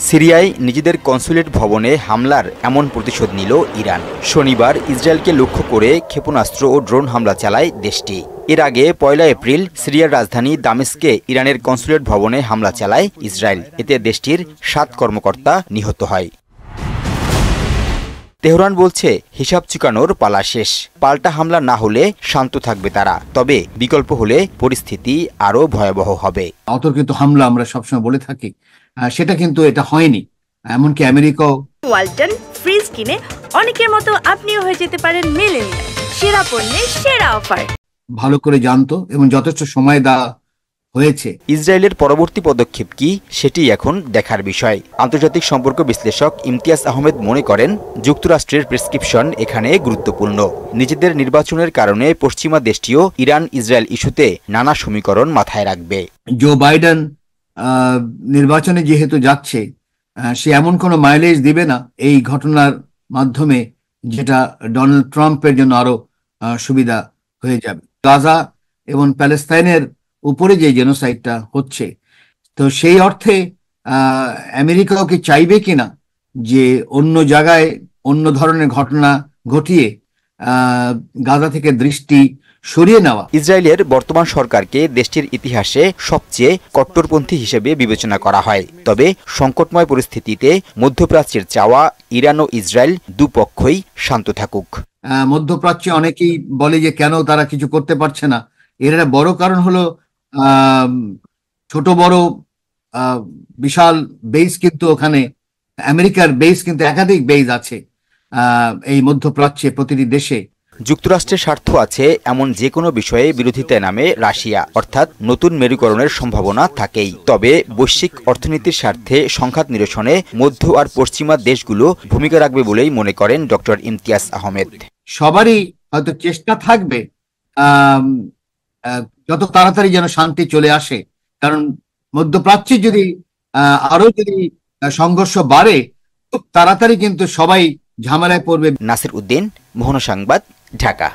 সিরিয়ায় নিজেদের কনসুলেট ভবনে হামলার এমন প্রতিশোধ নিল ইরান। শনিবার ইসরায়েলকে লক্ষ্য করে ক্ষেপণাস্ত্র ও ড্রোন হামলা চালায় দেশটি। এর আগে ১ এপ্রিল সিরিয়ার রাজধানী দামেস্কে ইরানের কনসুলেট ভবনে হামলা চালায় ইসরায়েল। এতে দেশটির ৭ কর্মকর্তা নিহত হয়। তেহরান বলছে হিসাব চুকানোর পালা শেষ। পাল্টা হামলা না হলে শান্ত থাকবে তারা, তবে বিকল্প হলে পরিস্থিতি আরও ভয়াবহ হবে। অতর্কিত হামলা আমরা সবসময় বলে থাকি, সেটা কিন্তু এটা হয়নি। এমনকি আমেরিকাও ওয়ালটন ফ্রিজ কিনে অনেকের মতো আপনিও হয়ে যেতে পারেন মিলেনিয়াল। সেরা পণ্যের সেরা অফার ভালো করে জানতো এবং যথেষ্ট সময় দেওয়া হয়েছে। ইসরায়েলের পরবর্তী পদক্ষেপ কি, সেটি এখন দেখার বিষয়। আন্তর্জাতিক সম্পর্ক বিশ্লেষক ইমতিয়াজ আহমেদ মনে করেন, যুক্তরাষ্ট্রের প্রেসক্রিপশন এখানে গুরুত্বপূর্ণ। নিজেদের নির্বাচনের কারণে পশ্চিমা দেশটিও ইরান ইসরায়েল ইস্যুতে নানা সমীকরণ মাথায় রাখবে। জো বাইডেন নির্বাচনে যেহেতু যাচ্ছে, সে এমন কোনো মাইলেজ দিবে না এই ঘটনার মাধ্যমে যেটা ডোনাল্ড ট্রাম্পের জন্য আরো সুবিধা হয়ে যাবে। গাজা এবং প্যালেস্তাইনের উপরে যে জেনোসাইডটা হচ্ছে, তো সেই অর্থে আমেরিকাও কি চাইবে কিনা যে অন্য জায়গায় অন্য ধরনের ঘটনা ঘটিয়ে গাজা থেকে দৃষ্টি সরিয়ে নেওয়া। ইসরায়েলের বর্তমান সরকারকে দেশটির ইতিহাসে সবচেয়ে কট্টরপন্থী হিসেবে বিবেচনা করা হয়। তবে সংকটময় পরিস্থিতিতে মধ্যপ্রাচ্যের চাওয়া ইরান ও ইসরায়েল দুপক্ষই শান্ত থাকুক। মধ্যপ্রাচ্যে অনেকেই বলে যে কেন তারা কিছু করতে পারছে না। এর একটা বড় কারণ হলো ছোট বড় বিশাল বেস, কিন্তু ওখানে আমেরিকার বেস কিন্তু একাধিক বেস আছে এই মধ্যপ্রাচ্যে প্রতিটি দেশে। যুক্তরাষ্ট্রের স্বার্থ আছে এমন যে কোনো বিষয়ে বিরোধিতায় নামে রাশিয়া, অর্থাৎ নতুন মেরুকরণের সম্ভাবনা থাকেই। তবে বৈশ্বিক অর্থনীতির স্বার্থে সংঘাত নিরসনে মধ্য আর পশ্চিমা দেশগুলো ভূমিকা রাখবে বলেই মনে করেন ডক্টর ইমতিয়াজ আহমেদ। সবারই হয়তো চেষ্টা থাকবে যত তাড়াতাড়ি যেন শান্তি চলে আসে, কারণ মধ্যপ্রাচ্যে যদি আরো যদি সংঘর্ষ বাড়ে, খুব তাড়াতাড়ি কিন্তু সবাই ঝামেলায় পড়বে। নাসির উদ্দিন, মোহনা সংবাদ, ঢাকা।